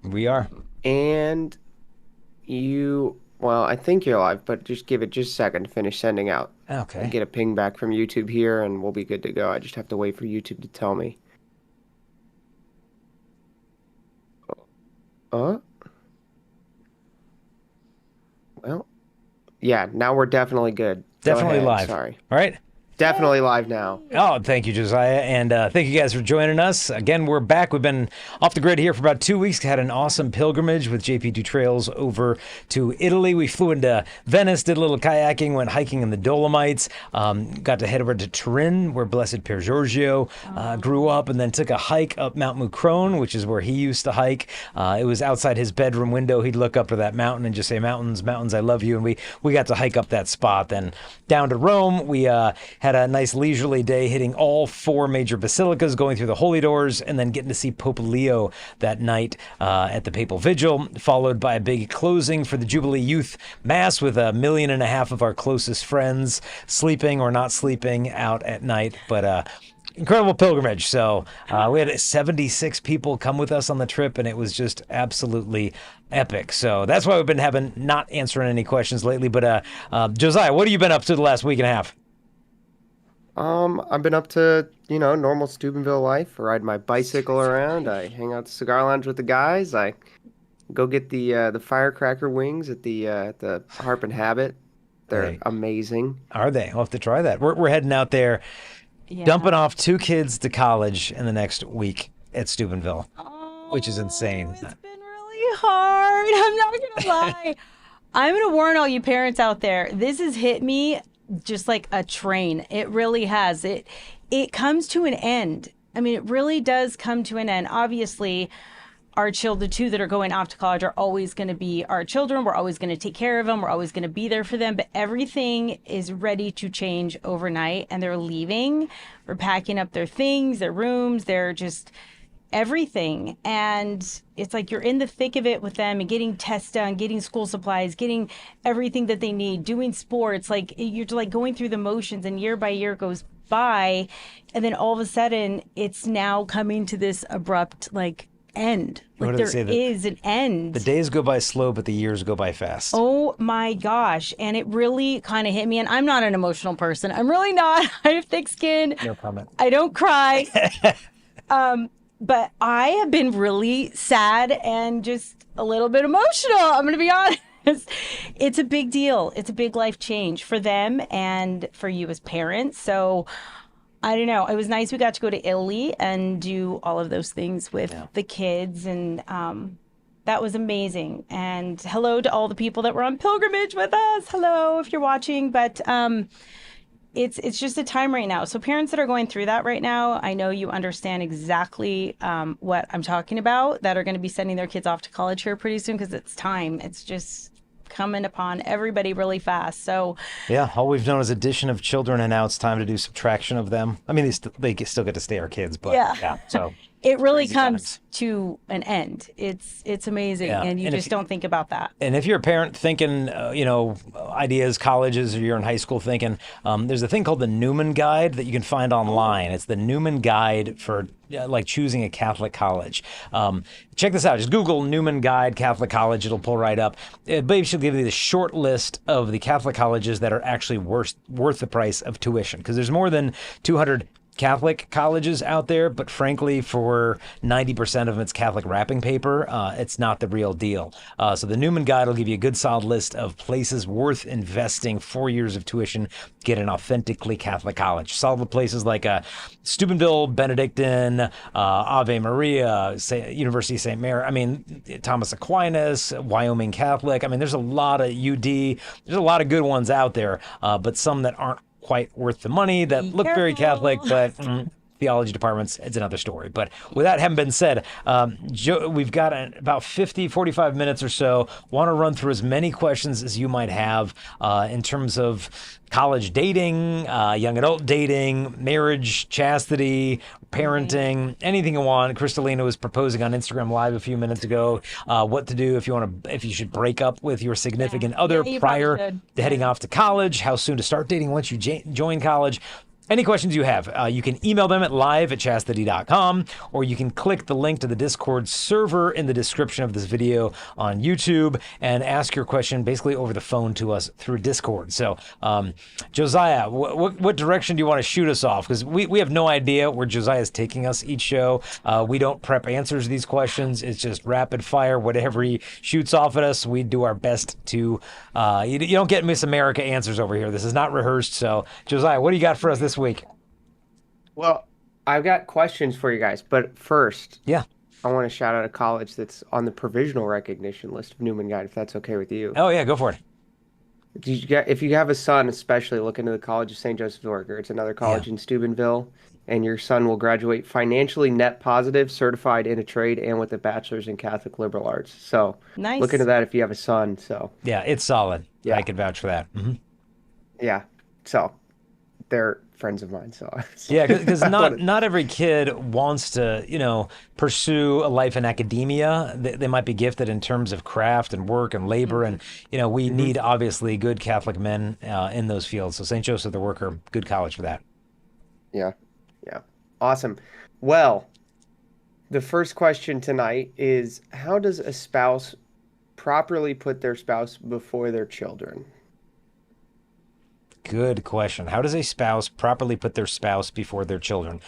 We are. And well, I think you're live, but just give it just a second to finish sending out. I Okay. get a ping back from YouTube here and we'll be good to go. I just have to wait for YouTube to tell me. Uh, well, yeah, now we're definitely good. Go Definitely ahead. live. Sorry. All right. Definitely live now. Yay! Oh, thank you, Josiah. And thank you guys for joining us. Again, we're back. We've been off the grid here for about 2 weeks. Had an awesome pilgrimage with JP2 Trails over to Italy. We flew into Venice, did a little kayaking, went hiking in the Dolomites, got to head over to Turin, where Blessed Pier Giorgio grew up, and then took a hike up Mount Mucrone, which is where he used to hike. It was outside his bedroom window. He'd look up to that mountain and just say, "Mountains, mountains, I love you." And we got to hike up that spot. Then down to Rome, we had a nice leisurely day hitting all four major basilicas, going through the holy doors, and then getting to see Pope Leo that night at the Papal Vigil, followed by a big closing for the Jubilee Youth Mass with 1.5 million of our closest friends sleeping or not sleeping out at night. But incredible pilgrimage. So we had 76 people come with us on the trip, and it was just absolutely epic. So that's why we've been not answering any questions lately. But Josiah, what have you been up to the last week and a half? I've been up to, normal Steubenville life. I ride my bicycle around. I hang out at the cigar lounge with the guys. I go get the firecracker wings at the Harp and Habit. They're Hey, amazing. are they? I'll have to try that. We're heading out there, Yeah. dumping off 2 kids to college in the next week at Steubenville, which is Oh, insane. it's been really hard. I'm not gonna lie. I'm gonna warn all you parents out there. This has hit me just like a train. It really has. It comes to an end. I mean, it really does come to an end. Obviously, our children, the two that are going off to college, are always going to be our children. We're always going to take care of them. We're always going to be there for them. But everything is ready to change overnight, and they're leaving. We're packing up their things, their rooms. They're just everything. And it's like you're in the thick of it with them and getting tests done, getting school supplies, getting everything that they need, doing sports. Like you're like going through the motions, and year by year goes by. And then all of a sudden, it's now coming to this abrupt, like, end. What Like do they there say? That is an the end. days go by slow, but the years go by fast. Oh my gosh. And it really kind of hit me. And I'm not an emotional person. I'm really not. I have thick skin. No comment. I don't cry. But I have been really sad and just a little bit emotional. I'm going to be honest. It's a big deal. It's a big life change for them and for you as parents. So I don't know. It was nice we got to go to Italy and do all of those things with Yeah. the kids. And that was amazing. And hello to all the people that were on pilgrimage with us. Hello, if you're watching. But it's just a time right now. So parents that are going through that right now, I know you understand exactly what I'm talking about, that are going to be sending their kids off to college here pretty soon, because it's time. It's just coming upon everybody really fast. So Yeah, all we've known is addition of children, and now it's time to do subtraction of them. I mean, they still get to stay our kids, but yeah, yeah. So it really crazy comes times. to an end. It's amazing, Yeah, and you and just don't think about that. if you're a parent thinking, ideas, colleges, or you're in high school thinking, there's a thing called the Newman Guide that you can find online. It's the Newman Guide for like choosing a Catholic college. Check this out. Just Google Newman Guide Catholic College. It'll pull right up. It basically give you the short list of the Catholic colleges that are actually worth the price of tuition, because there's more than 200 Catholic colleges out there, but frankly, for 90% of them, it's Catholic wrapping paper. It's not the real deal. So the Newman Guide will give you a good solid list of places worth investing 4 years of tuition, get an authentically Catholic college. Solid places like Steubenville, Benedictine, Ave Maria, University of St. Mary. I mean, Thomas Aquinas, Wyoming Catholic. I mean, there's a lot of UD. There's a lot of good ones out there, but some that aren't quite worth the money, that Be look very Catholic, careful. but theology departments, it's another story. But with that having been said, we've got about 45 minutes or so. Want to run through as many questions as you might have in terms of college dating, young adult dating, marriage, chastity, parenting, anything you want. Crystalina was proposing on Instagram Live a few minutes ago what to do if you should break up with your significant other Yeah, you probably prior should. to heading off to college, how soon to start dating once you join college. any questions you have, you can email them at live@chastity.com, or you can click the link to the Discord server in the description of this video on YouTube and ask your question basically over the phone to us through Discord. So, Josiah, what direction do you want to shoot us off? Because we have no idea where Josiah is taking us each show. We don't prep answers to these questions. It's just rapid fire. Whatever he shoots off at us, we do our best to. You don't get Miss America answers over here. This is not rehearsed. So, Josiah, what do you got for us this week? Well, I've got questions for you guys, but first, Yeah. I want to shout out a college that's on the provisional recognition list of Newman Guide, if that's okay with you. Oh, yeah, go for it. If you have a son, especially look into the College of St. Joseph the Worker. It's another college in Steubenville, and your son will graduate financially net positive, certified in a trade, and with a bachelor's in Catholic liberal arts. So Nice. look into that if you have a son. So Yeah, it's solid. Yeah. I can vouch for that. Mm-hmm. yeah, so they're friends of mine. So Yeah, because not every kid wants to, pursue a life in academia. They might be gifted in terms of craft and work and labor, and we need obviously good Catholic men in those fields. So St. Joseph the Worker, good college for that. Yeah. Awesome. Well, the first question tonight is, how does a spouse properly put their spouse before their children? Good question. How does a spouse properly put their spouse before their children?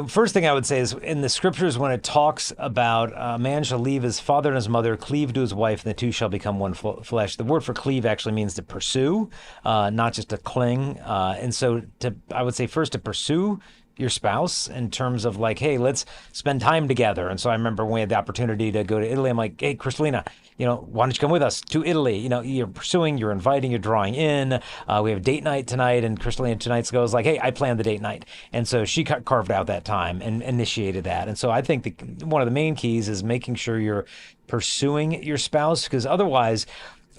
First thing I would say is in the scriptures, when it talks about a man shall leave his father and his mother, cleave to his wife, and the two shall become one flesh. The word for cleave actually means to pursue, not just to cling. And so I would say first to pursue your spouse in terms of like, hey, let's spend time together. And so I remember when we had the opportunity to go to Italy, I'm like, hey, Crystalina, why don't you come with us to Italy? You're pursuing, you're inviting, you're drawing in. We have a date night tonight, and Crystalina tonight's goes like, hey, I planned the date night. And so she carved out that time and initiated that. And so I think one of the main keys is making sure you're pursuing your spouse, because otherwise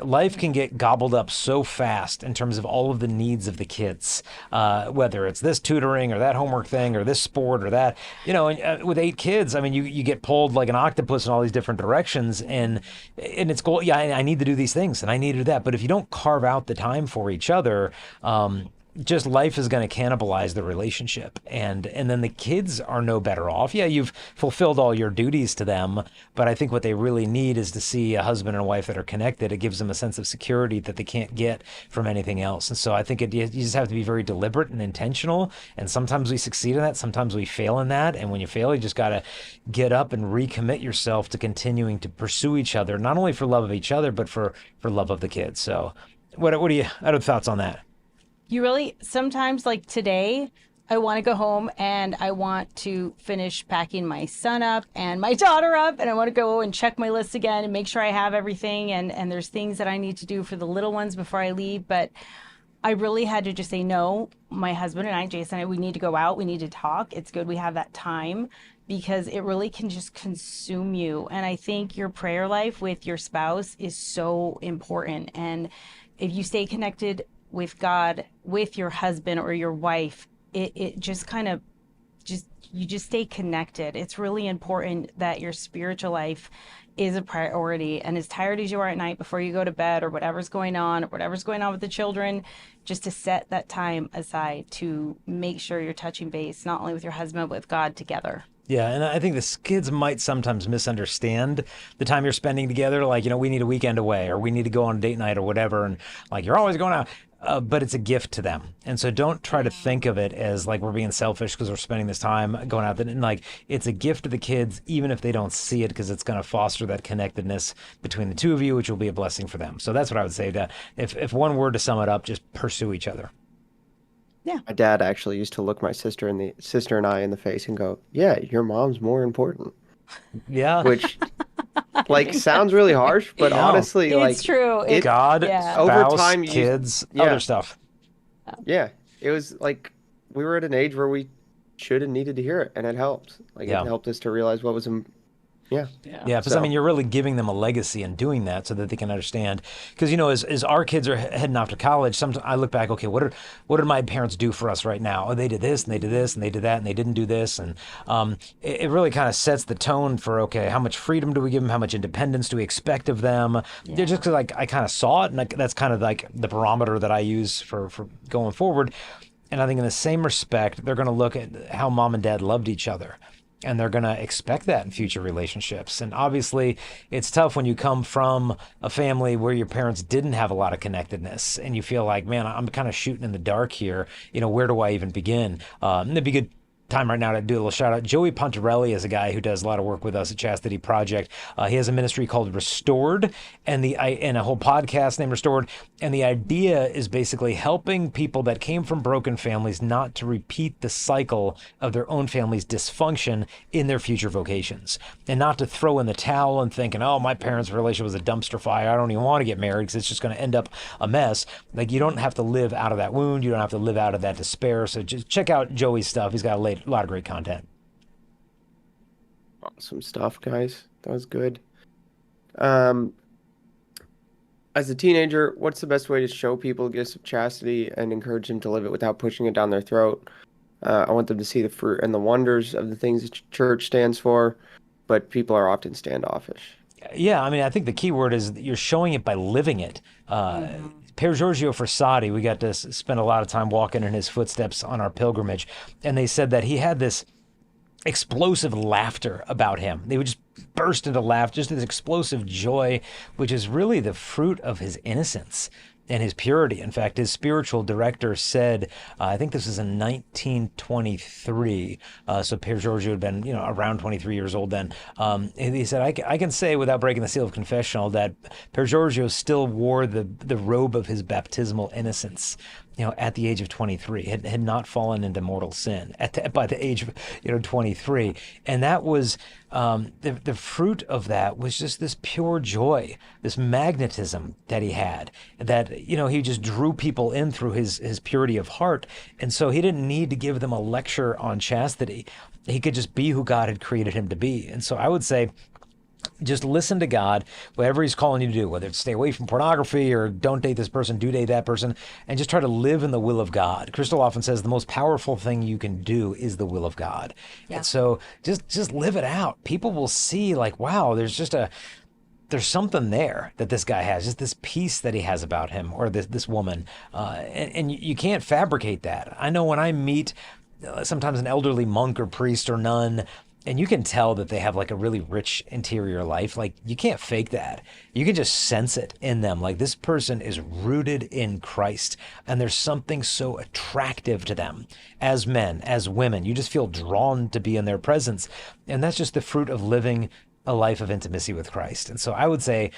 life can get gobbled up so fast in terms of all of the needs of the kids, whether it's this tutoring or that homework thing or this sport or that. And, with 8 kids, you get pulled like an octopus in all these different directions, and it's cool. Yeah, I need to do these things and I need to do that. But if you don't carve out the time for each other, just life is going to cannibalize the relationship, and then the kids are no better off. Yeah, you've fulfilled all your duties to them, but I think what they really need is to see a husband and a wife that are connected. It gives them a sense of security that they can't get from anything else. And so I think you just have to be very deliberate and intentional, and sometimes we succeed in that, sometimes we fail in that, and when you fail, you just got to get up and recommit yourself to continuing to pursue each other, not only for love of each other, but for love of the kids. So what are your thoughts on that? You really, sometimes like today, I want to go home and I want to finish packing my son up and my daughter up, and I want to go and check my list again and make sure I have everything. And there's things that I need to do for the little ones before I leave. But I really had to just say, no, my husband and I, Jason, we need to go out. We need to talk. It's good we have that time, because it really can just consume you. And I think your prayer life with your spouse is so important. And if you stay connected with God, with your husband or your wife, it just kind of you just stay connected. It's really important that your spiritual life is a priority. And as tired as you are at night before you go to bed, or whatever's going on with the children, just to set that time aside to make sure you're touching base, not only with your husband, but with God together. Yeah, and I think the kids might sometimes misunderstand the time you're spending together. Like, we need a weekend away, or we need to go on a date night or whatever. And like, you're always going out. But it's a gift to them. And so don't try to think of it as like we're being selfish because we're spending this time going out. And like, it's a gift to the kids, even if they don't see it, because it's going to foster that connectedness between the two of you, which will be a blessing for them. So that's what I would say. If one word to sum it up, just pursue each other. Yeah. My dad actually used to look my sister and I in the face and go, "Yeah, your mom's more important." Yeah. Which sounds really harsh, but honestly, it's true. God, yeah. spouse, over time, kids, other stuff. Yeah, it was like we were at an age where we should and needed to hear it, and it helped. It helped us to realize what was Yeah. Because you're really giving them a legacy in doing that, so that they can understand. Because as our kids are heading off to college, sometimes I look back, okay, what did my parents do for us right now? Oh, they did this and they did this and they did that and they didn't do this, and it really kind of sets the tone for, okay, how much freedom do we give them? How much independence do we expect of them? Yeah. Just because I kind of saw it, and that's kind of like the barometer that I use for going forward. And I think in the same respect, they're going to look at how mom and dad loved each other. And they're going to expect that in future relationships. And obviously, it's tough when you come from a family where your parents didn't have a lot of connectedness and you feel like, man, I'm kind of shooting in the dark here. Where do I even begin? It'd be good time right now to do a little shout out. Joey Pontarelli is a guy who does a lot of work with us at Chastity Project. He has a ministry called Restored and a whole podcast named Restored. And the idea is basically helping people that came from broken families not to repeat the cycle of their own family's dysfunction in their future vocations, and not to throw in the towel and thinking, oh, my parents' relationship was a dumpster fire. I don't even want to get married because it's just going to end up a mess. Like, you don't have to live out of that wound. You don't have to live out of that despair. So just check out Joey's stuff. He's got a lot of great content. Awesome stuff, guys. That was good. As a teenager, what's the best way to show people the gifts of chastity and encourage them to live it without pushing it down their throat? I want them to see the fruit and the wonders of the things the church stands for, but people are often standoffish. Yeah, I mean, I think the key word is you're showing it by living it. Per Giorgio Frassati, we got to spend a lot of time walking in his footsteps on our pilgrimage, and they said that he had this explosive laughter about him. They would just burst into laughter, just this explosive joy, which is really the fruit of his innocence and his purity. In fact, his spiritual director said, I think this was in 1923, so Per Giorgio had been, around 23 years old then. He said, I can say without breaking the seal of confessional that Per Giorgio still wore the robe of his baptismal innocence, at the age of 23, had not fallen into mortal sin by the age of 23. And that was the fruit of that was just this pure joy, this magnetism that he had, that he just drew people in through his purity of heart. And so he didn't need to give them a lecture on chastity. He could just be who God had created him to be. And so I would say, just listen to God, whatever he's calling you to do, whether it's stay away from pornography or don't date this person, do date that person, and just try to live in the will of God. Crystal often says the most powerful thing you can do is the will of God. Yeah. And so just live it out. People will see like, wow, there's something there that this guy has, just this peace that he has about him, or this woman. And you can't fabricate that. I know when I meet sometimes an elderly monk or priest or nun, and you can tell that they have like a really rich interior life. Like, you can't fake that. You can just sense it in them. Like, this person is rooted in Christ, and there's something so attractive to them as men, as women. You just feel drawn to be in their presence. And that's just the fruit of living a life of intimacy with Christ. And so I would say,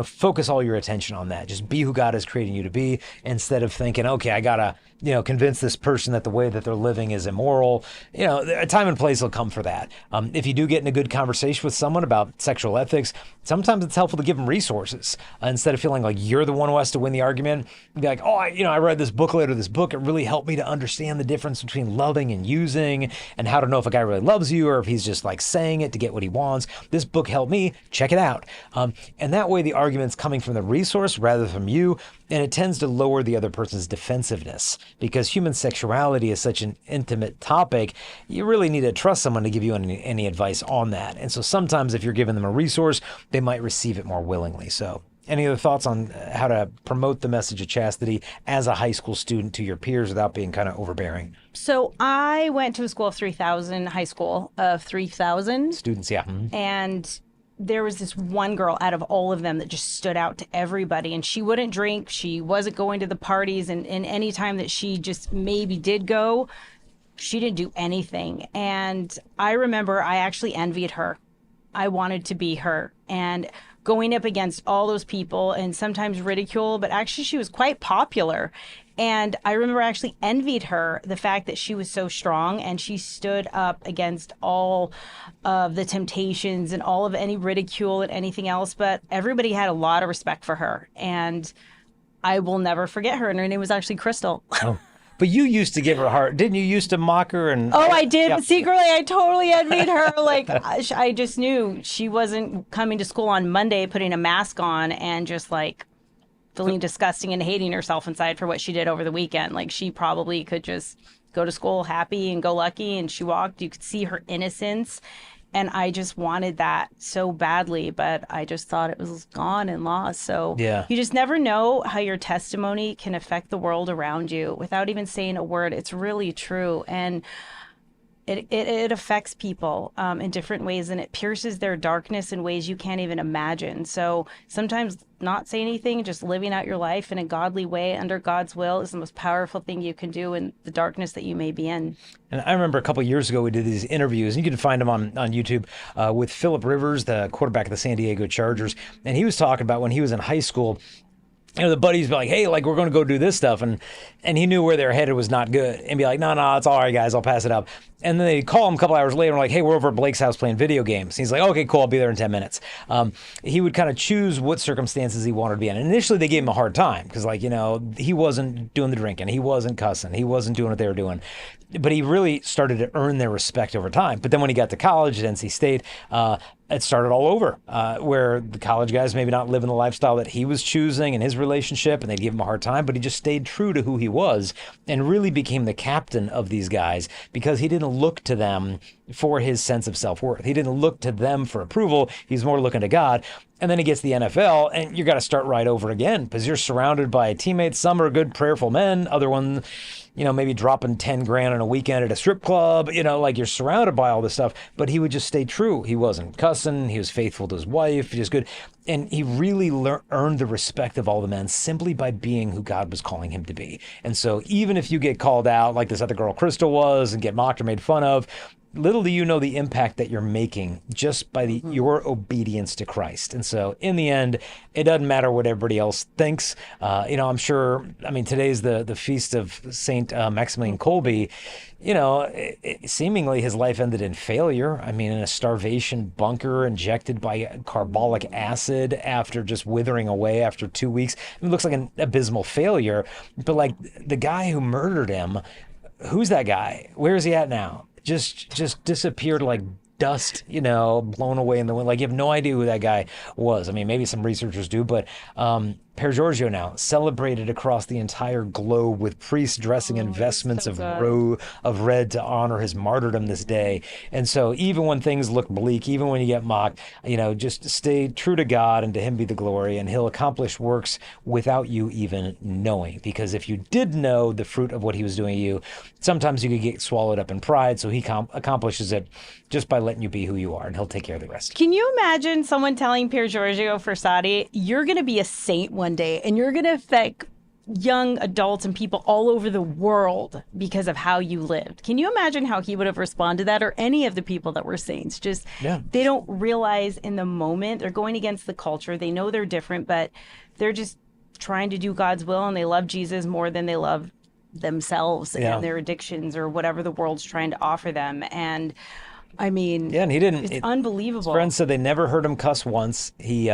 focus all your attention on that. Just be who God is creating you to be, instead of thinking, okay, I gotta, convince this person that the way that they're living is immoral. A time and place will come for that. If you do get in a good conversation with someone about sexual ethics, sometimes it's helpful to give them resources instead of feeling like you're the one who has to win the argument. Be like, oh, I read this booklet or this book. It really helped me to understand the difference between loving and using, and how to know if a guy really loves you or if he's just like saying it to get what he wants. This book helped me. Check it out. And that way the argument's coming from the resource rather than from you, and it tends to lower the other person's defensiveness, because human sexuality is such an intimate topic. You really need to trust someone to give you any advice on that. And so sometimes if you're giving them a resource, they might receive it more willingly. So any other thoughts on how to promote the message of chastity as a high school student to your peers without being kind of overbearing? So I went to a school of 3,000, high school of 3,000 students. Yeah. Mm-hmm. And there was this one girl out of all of them that just stood out to everybody, and she wouldn't drink. She wasn't going to the parties, and any time that she just maybe did go, she didn't do anything. And I remember I actually envied her. I wanted to be her, and going up against all those people and sometimes ridicule, but actually she was quite popular. And I remember I actually envied her, the fact that she was so strong and she stood up against all of the temptations and all of any ridicule and anything else. But everybody had a lot of respect for her, and I will never forget her. And her name was actually Crystal. Oh. But you used to give her a heart. Didn't you used to mock her? And oh, I did. Yeah. But secretly, I totally envied her. Like, I just knew she wasn't coming to school on Monday, putting a mask on and just like feeling disgusting and hating herself inside for what she did over the weekend. Like, she probably could just go to school happy and go lucky, and she walked. You could see her innocence. And I just wanted that so badly, but I just thought it was gone and lost. So Yeah. you just never know how your testimony can affect the world around you without even saying a word. It's really true. And it affects people in different ways, and it pierces their darkness in ways you can't even imagine. So sometimes not say anything, just living out your life in a godly way under God's will is the most powerful thing you can do in the darkness that you may be in. And I remember a couple of years ago, we did these interviews, and you can find them on YouTube, with Phillip Rivers, the quarterback of the San Diego Chargers. And he was talking about when he was in high school, the buddies be like, hey, like, we're going to go do this stuff. And he knew where they were headed was not good. And be like, no, it's all right, guys. I'll pass it up. And then they'd call him a couple hours later and like, hey, we're over at Blake's house playing video games. And he's like, okay, cool. I'll be there in 10 minutes. He would kind of choose what circumstances he wanted to be in. And initially they gave him a hard time because, like, he wasn't doing the drinking. He wasn't cussing. He wasn't doing what they were doing. But he really started to earn their respect over time. But then when he got to college at NC State, it started all over, where the college guys maybe not living the lifestyle that he was choosing in his relationship, and they'd give him a hard time, but he just stayed true to who he was and really became the captain of these guys because he didn't look to them for his sense of self-worth. He didn't look to them for approval. He's more looking to God. And then he gets the NFL, and you got to start right over again because you're surrounded by teammates. Some are good, prayerful men. Other ones, maybe dropping 10 grand on a weekend at a strip club. Like, you're surrounded by all this stuff. But he would just stay true. He wasn't cussing. He was faithful to his wife. He was good. And he really earned the respect of all the men simply by being who God was calling him to be. And so even if you get called out like this other girl Crystal was and get mocked or made fun of, little do you know the impact that you're making just by your obedience to Christ. And so in the end, it doesn't matter what everybody else thinks. I'm sure, today's the feast of Saint Maximilian Kolbe. Seemingly his life ended in failure. In a starvation bunker injected by carbolic acid after just withering away after 2 weeks. It looks like an abysmal failure. But like the guy who murdered him, who's that guy? Where is he at now? Just disappeared like dust, blown away in the wind. Like, you have no idea who that guy was. Maybe some researchers do, but Per Giorgio now celebrated across the entire globe with priests dressing in vestments of red to honor his martyrdom this day. And so even when things look bleak, even when you get mocked, just stay true to God and to him be the glory, and he'll accomplish works without you even knowing. Because if you did know the fruit of what he was doing to you, sometimes you could get swallowed up in pride. So he accomplishes it just by letting you be who you are, and he'll take care of the rest. Can you imagine someone telling Pier Giorgio Frassati, you're going to be a saint one day, and you're going to affect young adults and people all over the world because of how you lived? Can you imagine how he would have responded to that, or any of the people that were saints? They don't realize in the moment they're going against the culture. They know they're different, but they're just trying to do God's will, and they love Jesus more than they love themselves and their addictions or whatever the world's trying to offer them. And and he didn't. It's unbelievable. His friends said they never heard him cuss once. He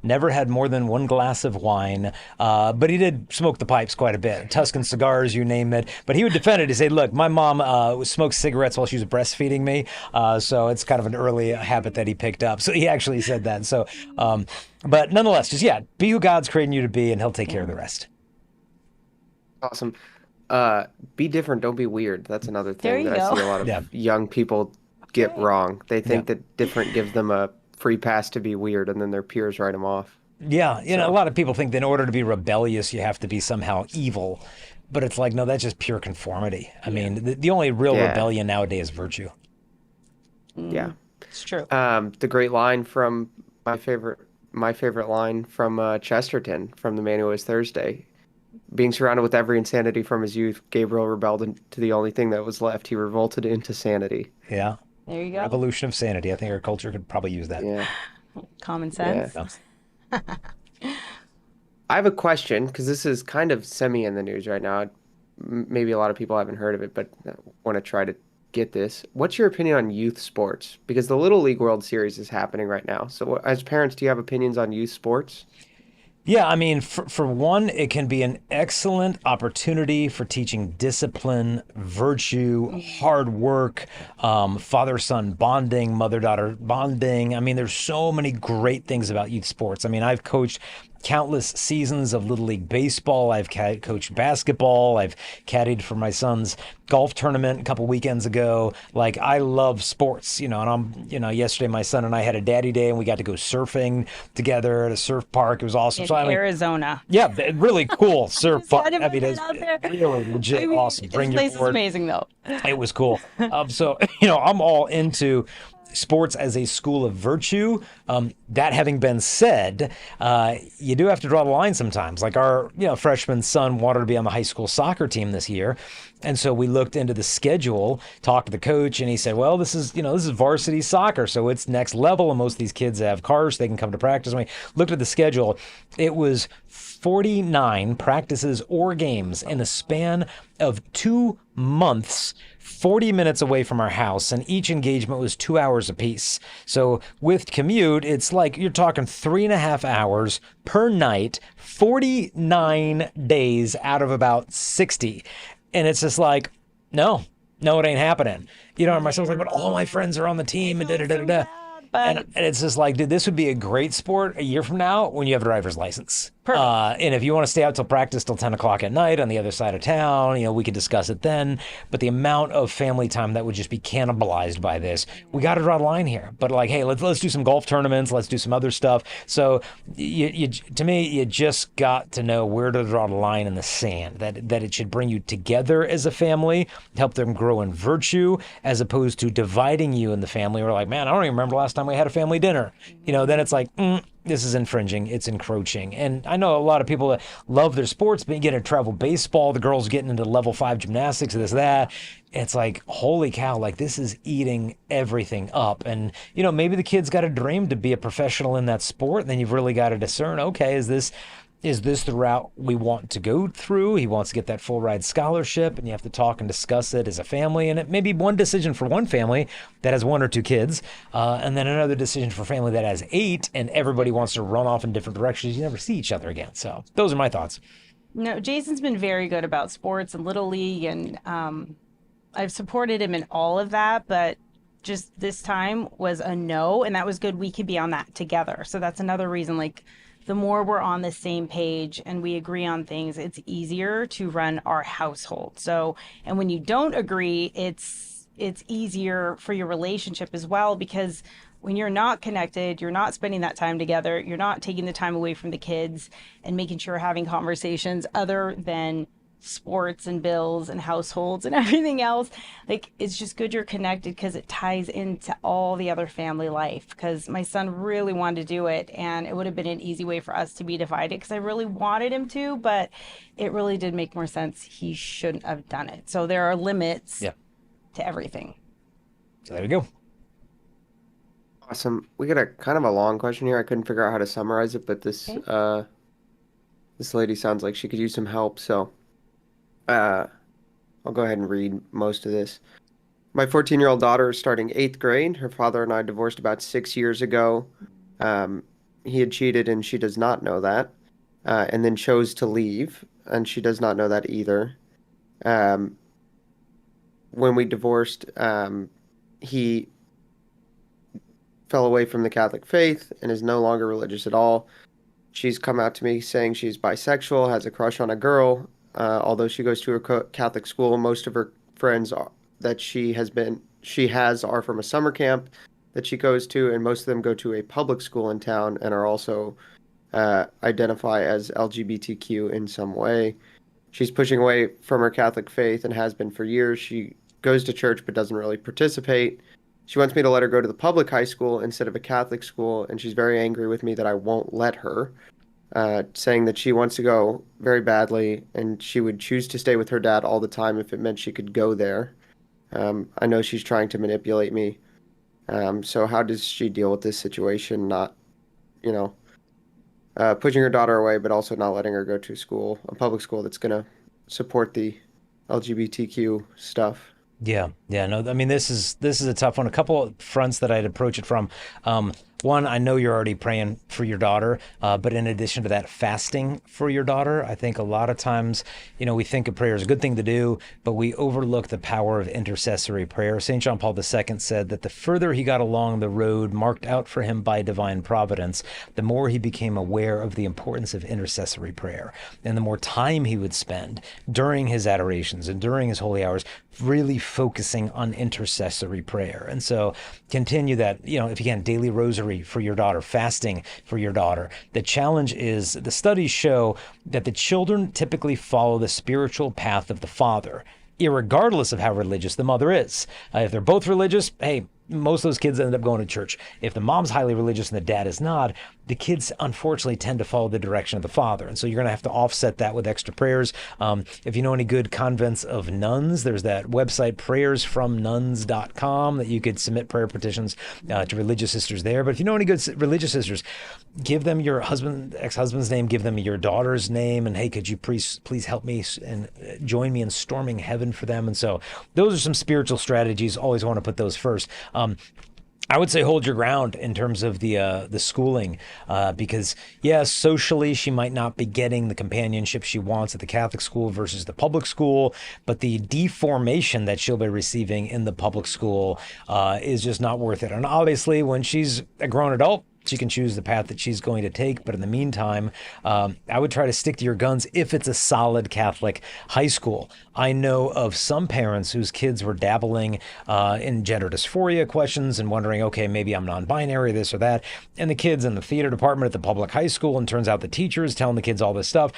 never had more than one glass of wine, but he did smoke the pipes quite a bit. Tuscan cigars, you name it. But he would defend it. He said, look, my mom smoked cigarettes while she was breastfeeding me, so it's kind of an early habit that he picked up. So he actually said that. So, but nonetheless, be who God's creating you to be, and he'll take care of the rest. Awesome. Be different, don't be weird. That's another There thing you that I go. see a lot of young people get wrong. They think that different gives them a free pass to be weird, and then their peers write them off. Yeah, a lot of people think that in order to be rebellious, you have to be somehow evil. But it's like, no, that's just pure conformity. The only real rebellion nowadays is virtue. Yeah. It's true. The great line from my favorite line from Chesterton, from The Man Who Was Thursday. Being surrounded with every insanity from his youth, Gabriel rebelled into the only thing that was left. He revolted into sanity. Yeah. There you go. Revolution of sanity. I think our culture could probably use that. Yeah. Common sense. Yeah. I have a question, because this is kind of semi in the news right now. Maybe a lot of people haven't heard of it, but want to try to get this. What's your opinion on youth sports? Because the Little League World Series is happening right now. So as parents, do you have opinions on youth sports? Yeah, for one, it can be an excellent opportunity for teaching discipline, virtue, hard work, father-son bonding, mother-daughter bonding. There's so many great things about youth sports. I've coached countless seasons of Little League Baseball. I've coached basketball. I've caddied for my son's golf tournament a couple weekends ago. Like, I love sports, and yesterday my son and I had a daddy day and we got to go surfing together at a surf park. It was awesome. In So Arizona. yeah, really cool surf park. Had to put that out there. Really legit awesome. Bring This your place is board. amazing, though. It was cool. So, I'm all into sports as a school of virtue. That having been said, you do have to draw the line sometimes. Like our, freshman son wanted to be on the high school soccer team this year. And so we looked into the schedule, talked to the coach, and he said, well, this is varsity soccer. So it's next level. And most of these kids have cars. They can come to practice. And we looked at the schedule. It was 49 practices or games in the span of 2 months, 40 minutes away from our house, and each engagement was 2 hours apiece. So with commute, it's like you're talking 3.5 hours per night, 49 days out of about 60. And it's just like, no, it ain't happening. And my son's like, but all my friends are on the team and da-da-da-da-da. And it's just like, dude, this would be a great sport a year from now when you have a driver's license. And if you want to stay out till practice till 10 o'clock at night on the other side of town, we could discuss it then. But the amount of family time that would just be cannibalized by this, we got to draw the line here. But like, hey, let's do some golf tournaments. Let's do some other stuff. So to me, you just got to know where to draw the line in the sand, that it should bring you together as a family, help them grow in virtue, as opposed to dividing you in the family. We're like, man, I don't even remember last time we had a family dinner. Then it's like, this is infringing, it's encroaching. And I know a lot of people that love their sports, but you get into travel baseball, the girls getting into level 5 gymnastics, this, that. It's like, holy cow, like this is eating everything up. And, maybe the kid's got a dream to be a professional in that sport. And then you've really got to discern, okay, is this the route we want to go through? He wants to get that full ride scholarship, and you have to talk and discuss it as a family. And it may be one decision for one family that has 1 or 2 kids, and then another decision for a family that has 8, and everybody wants to run off in different directions. You never see each other again. So those are my thoughts. No, Jason's been very good about sports and Little League, and I've supported him in all of that, but just this time was a no, and that was good. We could be on that together. So that's another reason, like, the more we're on the same page and we agree on things, it's easier to run our household. So, and when you don't agree, it's easier for your relationship as well, because when you're not connected, you're not spending that time together, you're not taking the time away from the kids and making sure you're having conversations other than sports and bills and households and everything else. Like, it's just good you're connected, because it ties into all the other family life. Because my son really wanted to do it, and it would have been an easy way for us to be divided, because I really wanted him to, but it really did make more sense. He shouldn't have done it. So there are limits to everything. So there we go. Awesome. We got a kind of a long question here. I couldn't figure out how to summarize it, but this lady sounds like she could use some help. So I'll go ahead and read most of this. My 14-year-old daughter is starting 8th grade. Her father and I divorced about 6 years ago. He had cheated, and she does not know that, and then chose to leave, and she does not know that either. When we divorced, he fell away from the Catholic faith and is no longer religious at all. She's come out to me saying she's bisexual, has a crush on a girl. Although she goes to a Catholic school, most of her friends that she has are from a summer camp that she goes to, and most of them go to a public school in town and are also identify as LGBTQ in some way. She's pushing away from her Catholic faith and has been for years. She goes to church but doesn't really participate. She wants me to let her go to the public high school instead of a Catholic school, and she's very angry with me that I won't let her. Saying that she wants to go very badly, and she would choose to stay with her dad all the time if it meant she could go there. I know she's trying to manipulate me. So how does she deal with this situation? Not, pushing her daughter away, but also not letting her go to school, a public school that's going to support the LGBTQ stuff. Yeah. No, I mean, this is a tough one. A couple of fronts that I'd approach it from. One, I know you're already praying for your daughter, but in addition to that, fasting for your daughter. I think a lot of times, we think of prayer as a good thing to do, but we overlook the power of intercessory prayer. St. John Paul II said that the further he got along the road marked out for him by divine providence, the more he became aware of the importance of intercessory prayer. And the more time he would spend during his adorations and during his holy hours, really focusing on intercessory prayer. And so continue that, if you can, daily rosary for your daughter, fasting for your daughter. The challenge is the studies show that the children typically follow the spiritual path of the father, irregardless of how religious the mother is. If they're both religious, hey, most of those kids end up going to church. If the mom's highly religious and the dad is not, the kids unfortunately tend to follow the direction of the father. And so you're going to have to offset that with extra prayers. If you know any good convents of nuns, there's that website prayersfromnuns.com that you could submit prayer petitions to religious sisters there. But if you know any good religious sisters, give them your ex-husband's name, give them your daughter's name, and hey, could you please help me and join me in storming heaven for them? And so those are some spiritual strategies. Always want to put those first. I would say hold your ground in terms of the schooling, because socially she might not be getting the companionship she wants at the Catholic school versus the public school, but the deformation that she'll be receiving in the public school is just not worth it. And obviously, when she's a grown adult, she can choose the path that she's going to take. But in the meantime, I would try to stick to your guns if it's a solid Catholic high school. I know of some parents whose kids were dabbling in gender dysphoria questions and wondering, okay, maybe I'm non-binary, this or that. And the kids in the theater department at the public high school, and turns out the teacher is telling the kids all this stuff.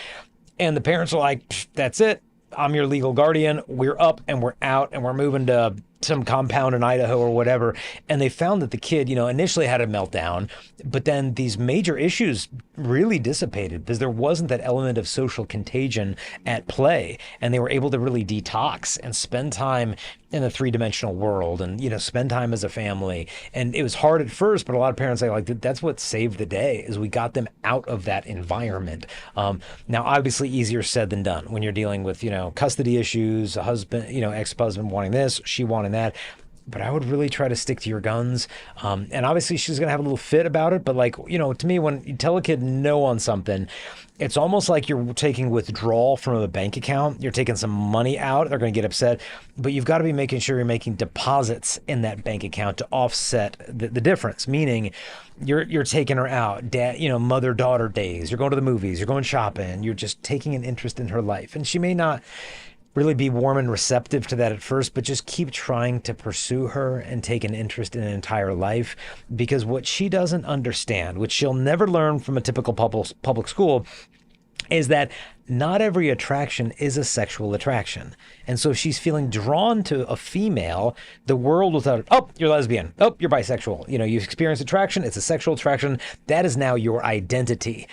And the parents are like, that's it. I'm your legal guardian. We're up and we're out and we're moving to some compound in Idaho or whatever. And they found that the kid, initially had a meltdown, but then these major issues really dissipated because there wasn't that element of social contagion at play. And they were able to really detox and spend time in the three-dimensional world and, spend time as a family. And it was hard at first, but a lot of parents say, like, that's what saved the day, is we got them out of that environment. Now, obviously easier said than done when you're dealing with, custody issues, a husband, ex-husband wanting this, she wanting that. But I would really try to stick to your guns. And obviously she's going to have a little fit about it. But to me, when you tell a kid no on something, it's almost like you're taking withdrawal from a bank account. You're taking some money out. They're going to get upset. But you've got to be making sure you're making deposits in that bank account to offset the difference. Meaning you're taking her out, mother-daughter days. You're going to the movies. You're going shopping. You're just taking an interest in her life. And she may not really be warm and receptive to that at first, but just keep trying to pursue her and take an interest in an entire life, because what she doesn't understand, which she'll never learn from a typical public school, is that not every attraction is a sexual attraction. And so if she's feeling drawn to a female, the world will tell her, oh, you're lesbian. Oh, you're bisexual. You've experienced attraction. It's a sexual attraction. That is now your identity.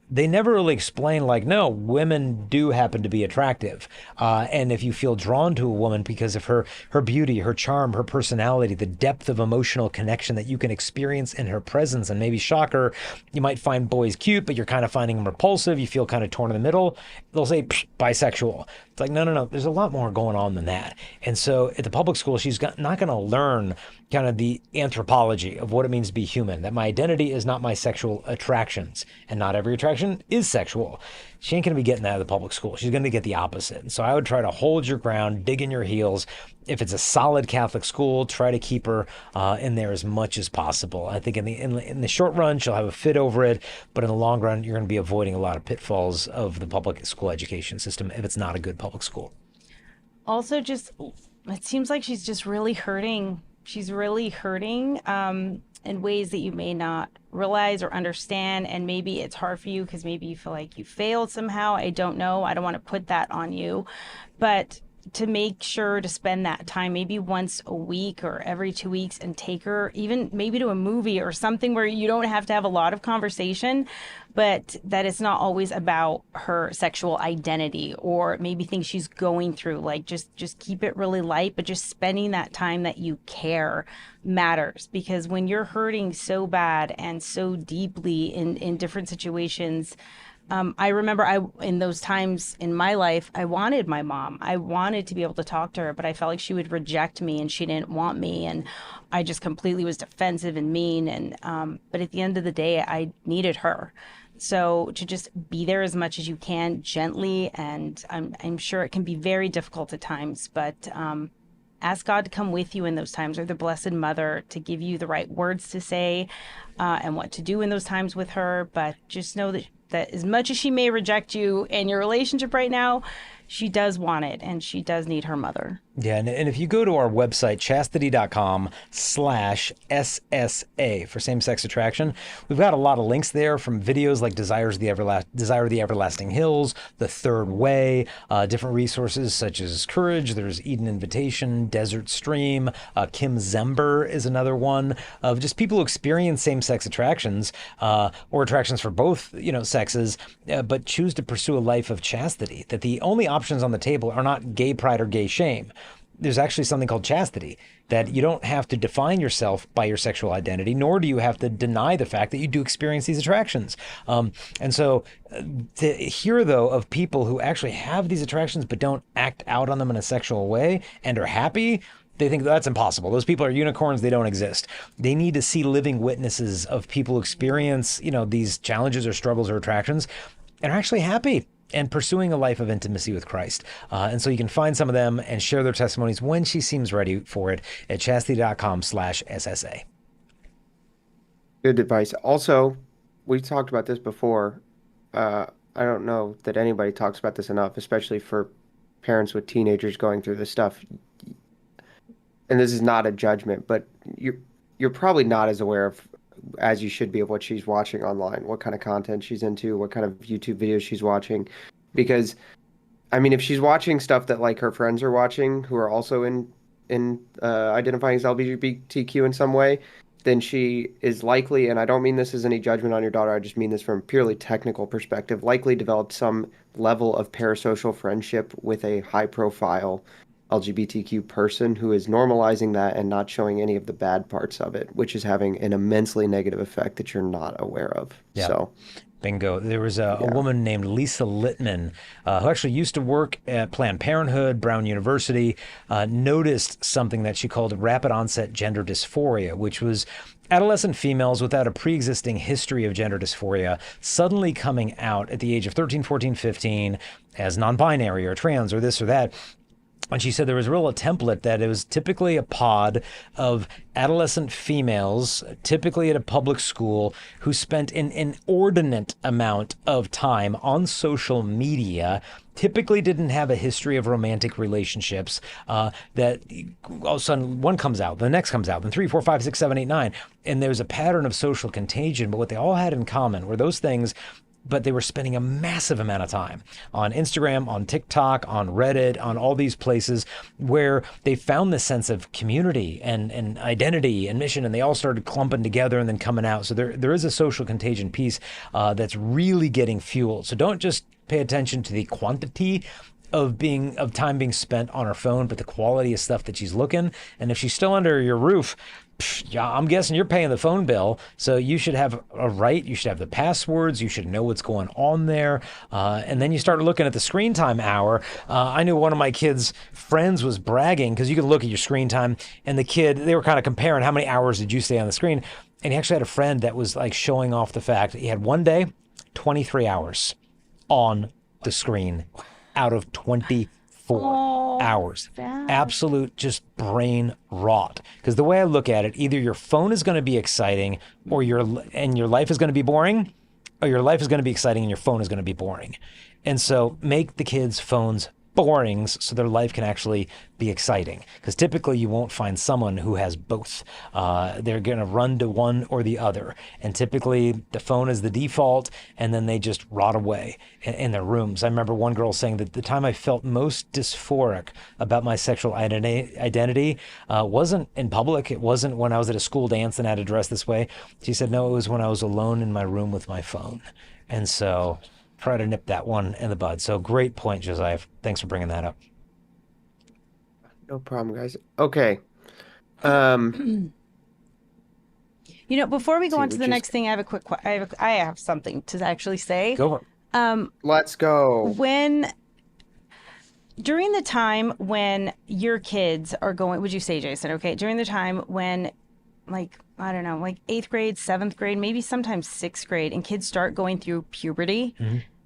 They never really explain, no, women do happen to be attractive. And if you feel drawn to a woman because of her beauty, her charm, her personality, the depth of emotional connection that you can experience in her presence, and maybe shock her, you might find boys cute, but you're kind of finding them repulsive. You feel kind of torn in the middle. They'll say, bisexual. It's like, no. There's a lot more going on than that. And so at the public school, she's not going to learn kind of the anthropology of what it means to be human, that my identity is not my sexual attractions, and not every attraction is sexual. She ain't going to be getting that at the public school. She's going to get the opposite. And so I would try to hold your ground, dig in your heels. If it's a solid Catholic school, try to keep her in there as much as possible. I think in the short run, she'll have a fit over it, but in the long run, you're going to be avoiding a lot of pitfalls of the public school education system if it's not a good public school. Also, it seems like she's just really hurting. She's really hurting in ways that you may not realize or understand. And maybe it's hard for you because maybe you feel like you failed somehow. I don't know. I don't want to put that on you. But to make sure to spend that time, maybe once a week or every 2 weeks, and take her even maybe to a movie or something where you don't have to have a lot of conversation, but that it's not always about her sexual identity or maybe things she's going through. Just keep it really light, but just spending that time that you care matters, because when you're hurting so bad and so deeply in different situations, I remember in those times in my life, I wanted my mom. I wanted to be able to talk to her, but I felt like she would reject me and she didn't want me. And I just completely was defensive and mean. And, but at the end of the day, I needed her. So to just be there as much as you can gently. And I'm sure it can be very difficult at times, but, ask God to come with you in those times, or the Blessed Mother to give you the right words to say, and what to do in those times with her. But just know that as much as she may reject you in your relationship right now, she does want it and she does need her mother. Yeah, and if you go to our website, chastity.com/SSA for same-sex attraction, we've got a lot of links there from videos like Desire of the Everlasting Hills, The Third Way, different resources such as Courage, there's Eden Invitation, Desert Stream, Kim Zember is another one, of just people who experience same-sex attractions, or attractions for both, sexes, but choose to pursue a life of chastity, that the only options on the table are not gay pride or gay shame. There's actually something called chastity, that you don't have to define yourself by your sexual identity, nor do you have to deny the fact that you do experience these attractions. And so to hear, though, of people who actually have these attractions but don't act out on them in a sexual way and are happy, they think that's impossible. Those people are unicorns. They don't exist. They need to see living witnesses of people who experience, these challenges or struggles or attractions and are actually happy and pursuing a life of intimacy with Christ. And so you can find some of them and share their testimonies when she seems ready for it at chastity.com/SSA. Good advice. Also, we talked about this before. I don't know that anybody talks about this enough, especially for parents with teenagers going through this stuff. And this is not a judgment, but you're probably not as aware of as you should be of what she's watching online, what kind of content she's into, what kind of YouTube videos she's watching. Because, I mean, if she's watching stuff that like her friends are watching, who are also in identifying as LGBTQ in some way, then she is likely, and I don't mean this as any judgment on your daughter, I just mean this from a purely technical perspective, likely developed some level of parasocial friendship with a high-profile LGBTQ person who is normalizing that and not showing any of the bad parts of it, which is having an immensely negative effect that you're not aware of. Yeah. So, bingo. There was a woman named Lisa Littman, who actually used to work at Planned Parenthood, Brown University, noticed something that she called rapid onset gender dysphoria, which was adolescent females without a pre-existing history of gender dysphoria suddenly coming out at the age of 13, 14, 15 as non-binary or trans or this or that. And she said there was a template that it was typically a pod of adolescent females, typically at a public school, who spent an inordinate amount of time on social media, typically didn't have a history of romantic relationships, that all of a sudden one comes out, the next comes out, then 3, 4, 5, 6, 7, 8, 9. And there's a pattern of social contagion, but what they all had in common were those things, but they were spending a massive amount of time on Instagram, on TikTok, on Reddit, on all these places where they found this sense of community and identity and mission, and they all started clumping together and then coming out. So there is a social contagion piece that's really getting fueled. So don't just pay attention to the quantity of time being spent on her phone, but the quality of stuff that she's looking. And if she's still under your roof, yeah, I'm guessing you're paying the phone bill, so you should have a right. You should have the passwords. You should know what's going on there. And then you start looking at the screen time hour. I knew one of my kids' friends was bragging because you could look at your screen time, and they were kind of comparing how many hours did you stay on the screen. And he actually had a friend that was like showing off the fact that he had one day, 23 hours on the screen out of 24 hours. Bad. Absolute just brain rot. Because the way I look at it, either your phone is going to be exciting or your life is going to be boring, or your life is going to be exciting and your phone is going to be boring. And so make the kids' phones boring so their life can actually be exciting. Because typically you won't find someone who has both. They're going to run to one or the other. And typically the phone is the default, and then they just rot away in their rooms. I remember one girl saying that the time I felt most dysphoric about my sexual identity wasn't in public. It wasn't when I was at a school dance and I had to dress this way. She said, no, it was when I was alone in my room with my phone. And so try to nip that one in the bud. So great point, Josiah. Thanks for bringing that up. No problem, guys. Okay. Before we go on to the next thing, I have I have something to actually say. Go for it. Let's go. When during the time when your kids are going, would you say, Jason? Okay, during the time when, like, I don't know, like 8th grade, 7th grade, maybe sometimes 6th grade, and kids start going through puberty,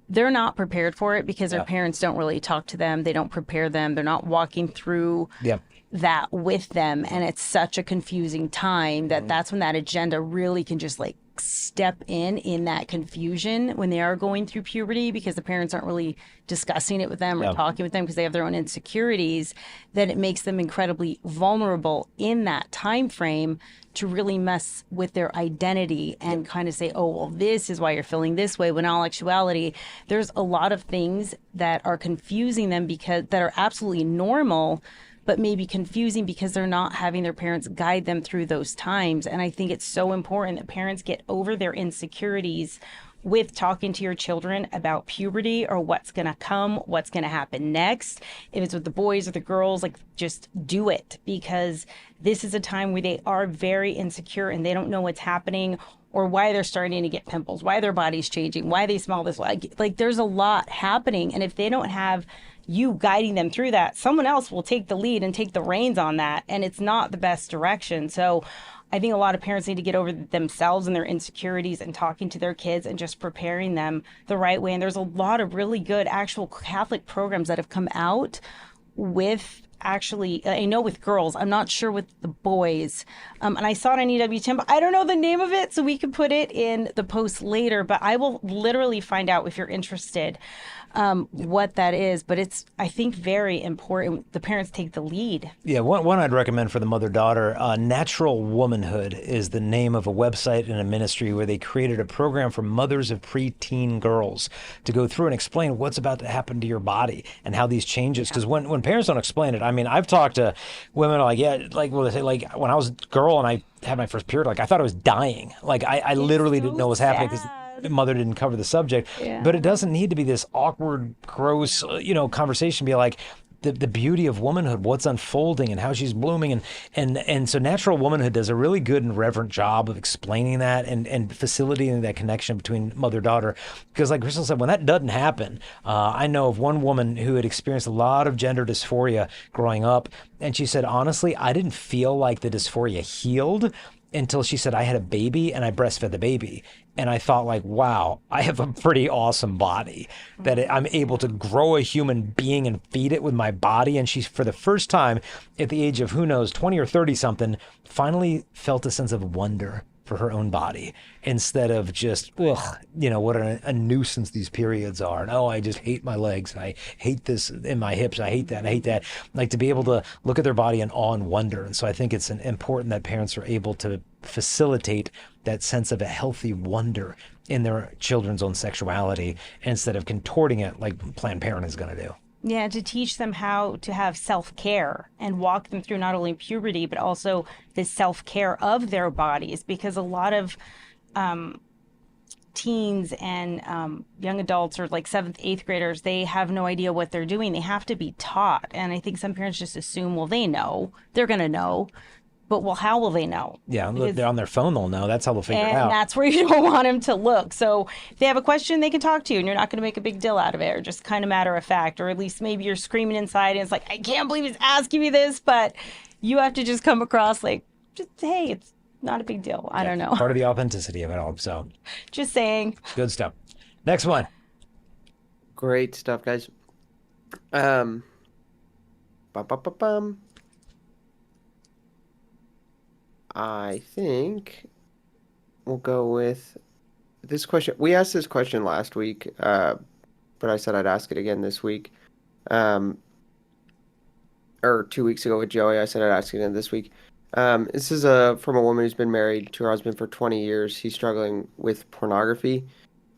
they're not prepared for it because their Yeah. parents don't really talk to them. They don't prepare them. They're not walking through Yep. that with them. And it's such a confusing time that that's when that agenda really can just like step in that confusion when they are going through puberty because the parents aren't really discussing it with them or Yeah. talking with them because they have their own insecurities. Then it makes them incredibly vulnerable in that time frame to really mess with their identity and kind of say, oh, well, this is why you're feeling this way, when in all actuality there's a lot of things that are confusing them because that are absolutely normal but maybe confusing because they're not having their parents guide them through those times. And I think it's so important that parents get over their insecurities with talking to your children about puberty or what's going to come, what's going to happen next. If it's with the boys or the girls, like just do it because this is a time where they are very insecure and they don't know what's happening or why they're starting to get pimples, why their body's changing, why they smell this way. Like there's a lot happening. And if they don't have you guiding them through that, someone else will take the lead and take the reins on that. And it's not the best direction. So I think a lot of parents need to get over themselves and their insecurities and talking to their kids and just preparing them the right way. And there's a lot of really good actual Catholic programs that have come out with actually, I know with girls, I'm not sure with the boys. And I saw it on EWTN, but I don't know the name of it. So we can put it in the post later, but I will literally find out if you're interested what that is. But it's, I think, very important. The parents take the lead. Yeah, one I'd recommend for the mother-daughter, Natural Womanhood is the name of a website and a ministry where they created a program for mothers of preteen girls to go through and explain what's about to happen to your body and how these changes. Because when parents don't explain it, I mean, I've talked to women like, yeah, like, well, they say, like, when I was a girl and I had my first period, like, I thought I was dying. Like, I literally didn't know what was happening because mother didn't cover the subject. But it doesn't need to be this awkward, gross, conversation. Be like, the beauty of womanhood, what's unfolding and how she's blooming. And so Natural Womanhood does a really good and reverent job of explaining that and facilitating that connection between mother-daughter. Because like Crystal said, when that doesn't happen, I know of one woman who had experienced a lot of gender dysphoria growing up. And she said, honestly, I didn't feel like the dysphoria healed until she said, I had a baby and I breastfed the baby. And I thought like, wow, I have a pretty awesome body that I'm able to grow a human being and feed it with my body. And she, for the first time at the age of, who knows, 20 or 30 something, finally felt a sense of wonder for her own body instead of just, what a nuisance these periods are. And, oh, I just hate my legs. I hate this in my hips. I hate that. And I hate that. Like to be able to look at their body in awe and wonder. And so I think it's important that parents are able to facilitate that sense of a healthy wonder in their children's own sexuality instead of contorting it like Planned Parenthood is going to do. Yeah, to teach them how to have self-care and walk them through not only puberty, but also the self-care of their bodies. Because a lot of teens and young adults or like 7th, 8th graders, they have no idea what they're doing. They have to be taught. And I think some parents just assume, well, they know. They're going to know. But, well, how will they know? Yeah, Because they're on their phone, they'll know. That's how they'll figure it out. and that's where you don't want them to look. So if they have a question, they can talk to you, and you're not going to make a big deal out of it, or just kind of matter of fact, or at least maybe you're screaming inside, and it's like, I can't believe he's asking me this, but you have to just come across like, just hey, it's not a big deal. I don't know. Part of the authenticity of it all. So Just saying. good stuff. Next one. Great stuff, guys. Bum, bum, bum, bum. I think we'll go with this question. We asked this question last week, but I said I'd ask it again this week. Or 2 weeks ago with Joey, I said I'd ask it again this week. This is from a woman who's been married to her husband for 20 years. He's struggling with pornography,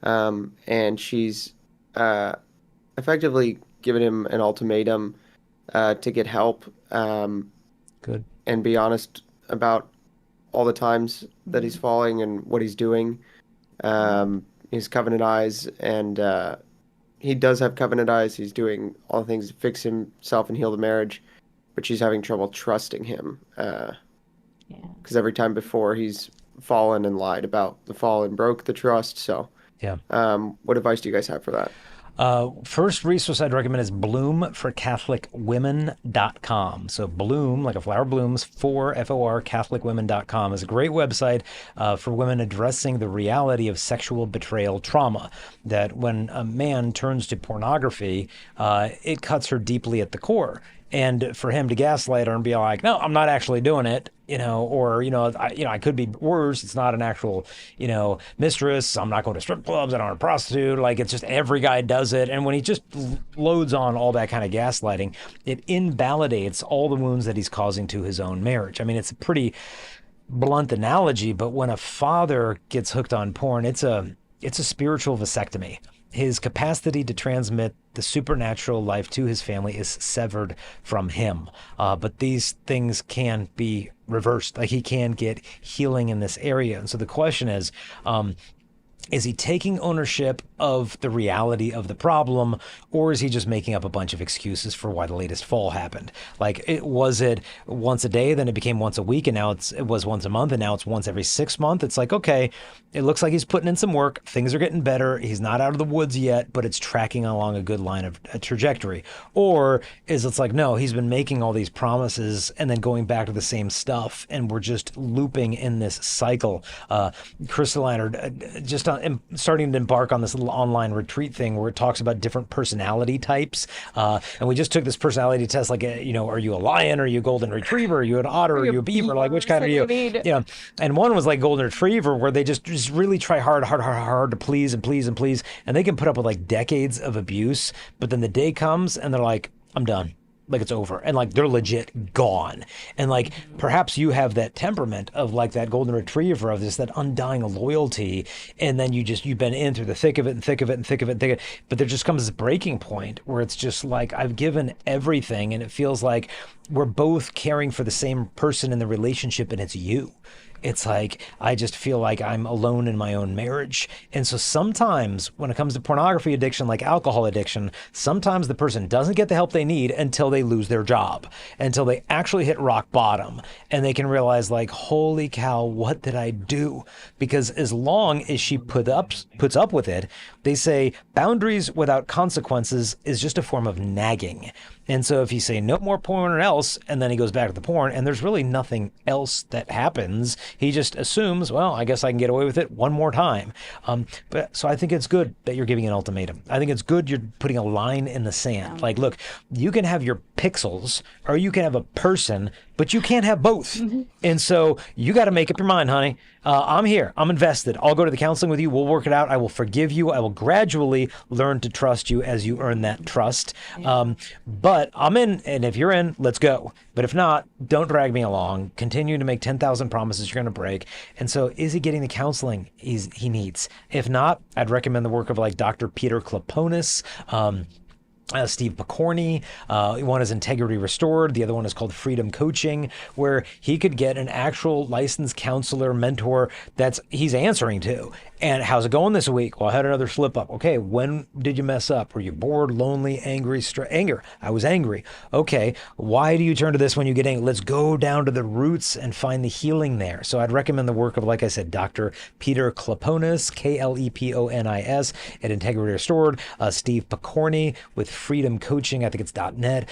and she's effectively given him an ultimatum to get help Good. and be honest about all the times that he's falling and what he's doing. His covenant eyes, and he does have covenant eyes. He's doing all the things to fix himself and heal the marriage, but she's having trouble trusting him. Because every time before he's fallen and lied about the fall and broke the trust. So Yeah. What advice do you guys have for that? First resource I'd recommend is bloomforcatholicwomen.com. So bloom, like a flower blooms, for Catholicwomen.com is a great website for women addressing the reality of sexual betrayal trauma. That when a man turns to pornography, it cuts her deeply at the core. And for him to gaslight her and be like, no, I'm not actually doing it, or, I could be worse. It's not an actual, mistress. I'm not going to strip clubs. I don't want a prostitute. Like, it's just every guy does it. And when he just loads on all that kind of gaslighting, it invalidates all the wounds that he's causing to his own marriage. I mean, it's a pretty blunt analogy, but when a father gets hooked on porn, it's a spiritual vasectomy. His capacity to transmit the supernatural life to his family is severed from him. But these things can be reversed. Like, he can get healing in this area. And so the question is he taking ownership of the reality of the problem, or is he just making up a bunch of excuses for why the latest fall happened? Like, was it once a day, then it became once a week, and now it was once a month, and now it's once every 6 months? It's like, okay, it looks like he's putting in some work. Things are getting better. He's not out of the woods yet, but it's tracking along a good line of a trajectory. Or is it's like, no, he's been making all these promises and then going back to the same stuff, and we're just looping in this cycle. Crystalina just starting to embark on this little online retreat thing where it talks about different personality types. And we just took this personality test, like, are you a lion? Are you a golden retriever? Are you an otter? Are you a beaver? Like, which kind are you? Yeah. And one was like golden retriever, where they just really try hard to please and please and please. And they can put up with like decades of abuse. But then the day comes and they're like, I'm done. Like, it's over. And like, they're legit gone. And like, perhaps you have that temperament of like that golden retriever of this, that undying loyalty. And then you've been in through the thick of it and thick of it and thick of it and thick of it. But there just comes this breaking point where it's just like, I've given everything, and it feels like we're both caring for the same person in the relationship, and it's you. It's like, I just feel like I'm alone in my own marriage. And so sometimes when it comes to pornography addiction, like alcohol addiction, sometimes the person doesn't get the help they need until they lose their job, until they actually hit rock bottom, and they can realize, like, holy cow, what did I do? Because as long as she puts up with it, they say boundaries without consequences is just a form of nagging. And so if you say no more porn or else, and then he goes back to the porn, and there's really nothing else that happens, he just assumes, well, I guess I can get away with it one more time. But so I think it's good that you're giving an ultimatum. I think it's good you're putting a line in the sand. Like, look, you can have your pixels, or you can have a person, but you can't have both. And so you got to make up your mind, honey. I'm here. I'm invested. I'll go to the counseling with you. We'll work it out. I will forgive you. I will gradually learn to trust you as you earn that trust. But I'm in, and if you're in, let's go. But if not, don't drag me along. Continue to make 10,000 promises you're going to break. And so is he getting the counseling he needs? If not, I'd recommend the work of like Dr. Peter Kloponis, Steve Picorni. One is Integrity Restored. The other one is called Freedom Coaching, where he could get an actual licensed counselor, mentor he's answering to. And how's it going this week? Well, I had another slip up. Okay, when did you mess up? Were you bored, lonely, angry, anger? I was angry. Okay, why do you turn to this when you get angry? Let's go down to the roots and find the healing there. So I'd recommend the work of, like I said, Dr. Peter Kloponis, Kleponis, at Integrity Restored, Steve Picorni with Freedom Coaching, I think it's .net.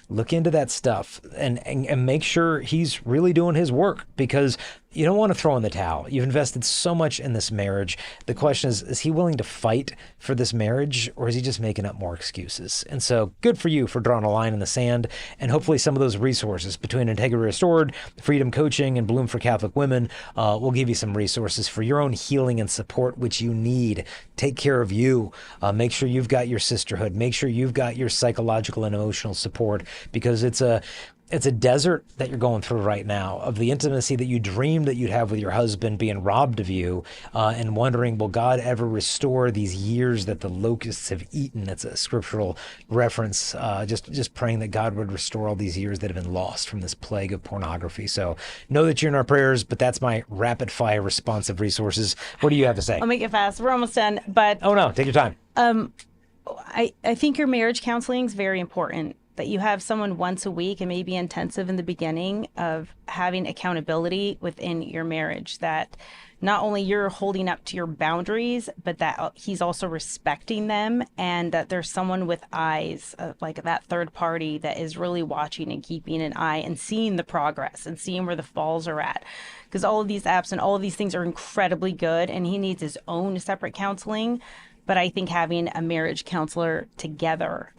Look into that stuff and make sure he's really doing his work, because you don't want to throw in the towel. You've invested so much in this marriage. The question is he willing to fight for this marriage, or is he just making up more excuses? And so good for you for drawing a line in the sand. And hopefully some of those resources between Integrity Restored, Freedom Coaching, and Bloom for Catholic Women will give you some resources for your own healing and support, which you need. Take care of you. Make sure you've got your sisterhood. Make sure you've got your psychological and emotional support, because it's a desert that you're going through right now of the intimacy that you dreamed that you'd have with your husband being robbed of you, and wondering, will God ever restore these years that the locusts have eaten? That's a scriptural reference. Just praying that God would restore all these years that have been lost from this plague of pornography. So know that you're in our prayers, but that's my rapid fire responsive resources. What do you have to say? I'll make it fast. We're almost done, but Oh no, take your time. I think your marriage counseling is very important. that you have someone once a week, and maybe intensive in the beginning, of having accountability within your marriage, that not only you're holding up to your boundaries, but that he's also respecting them, and that there's someone with eyes, like that third party that is really watching and keeping an eye and seeing the progress and seeing where the falls are at. Because all of these apps and all of these things are incredibly good, and he needs his own separate counseling. But I think having a marriage counselor together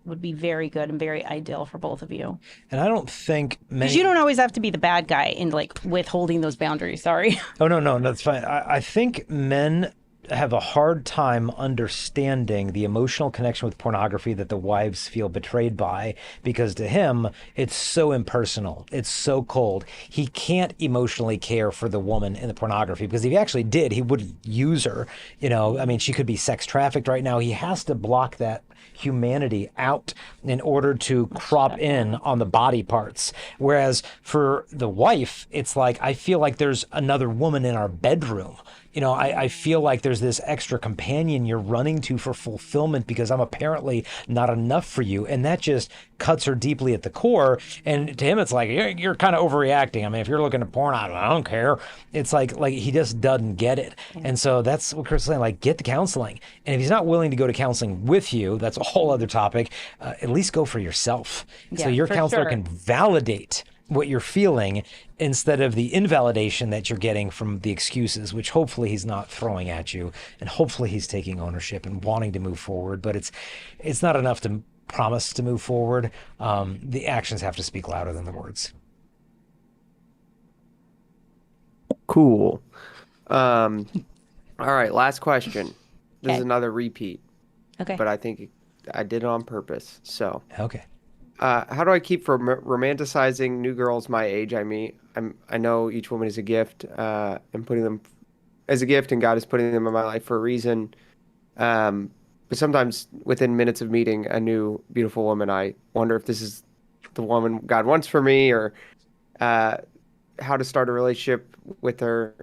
would be very good and very ideal for both of you. And I don't think many... Because you don't always have to be the bad guy in like withholding those boundaries. Sorry. Oh, no, that's fine. I think men have a hard time understanding the emotional connection with pornography that the wives feel betrayed by, because to him, it's so impersonal. It's so cold. He can't emotionally care for the woman in the pornography, because if he actually did, he wouldn't use her. You know, I mean, she could be sex trafficked right now. He has to block that humanity out in order to crop in on the body parts. Whereas for the wife, it's like, I feel like there's another woman in our bedroom. You know, I feel like there's this extra companion you're running to for fulfillment, because I'm apparently not enough for you. And that just cuts her deeply at the core. And to him, it's like, you're kind of overreacting. I mean, if you're looking at porn, I don't care. It's like he just doesn't get it. And so that's what Chris is saying, like, get the counseling. And if he's not willing to go to counseling with you, that's a whole other topic. At least go for yourself. Yeah, so your for counselor sure. can validate what you're feeling instead of the invalidation that you're getting from the excuses, which hopefully he's not throwing at you, and hopefully he's taking ownership and wanting to move forward. But it's not enough to promise to move forward. The actions have to speak louder than the words. Cool. All right, last question. This is Okay. another repeat, Okay. but I think I did it on purpose. So, Okay. how do I keep from romanticizing new girls my age I meet? I know each woman is a gift, and putting them as a gift, and God is putting them in my life for a reason. But sometimes within minutes of meeting a new beautiful woman, I wonder if this is the woman God wants for me, or how to start a relationship with her.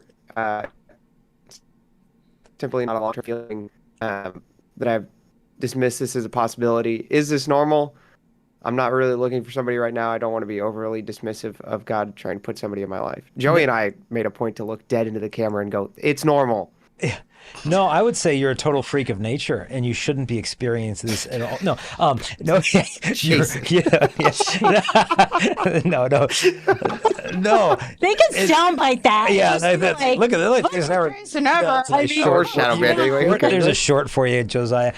Simply not a long-term feeling that I've dismissed this as a possibility. Is this normal? I'm not really looking for somebody right now. I don't want to be overly dismissive of God trying to put somebody in my life. Joey and I made a point to look dead into the camera and go, it's normal. No, I would say you're a total freak of nature, and you shouldn't be experiencing this at all. No, no, no, They can soundbite that. Yeah, Just that's, like, look at it. "What's There's the reason ever?" I mean, Short shadow band anyway. Okay. There's a short for you, Josiah.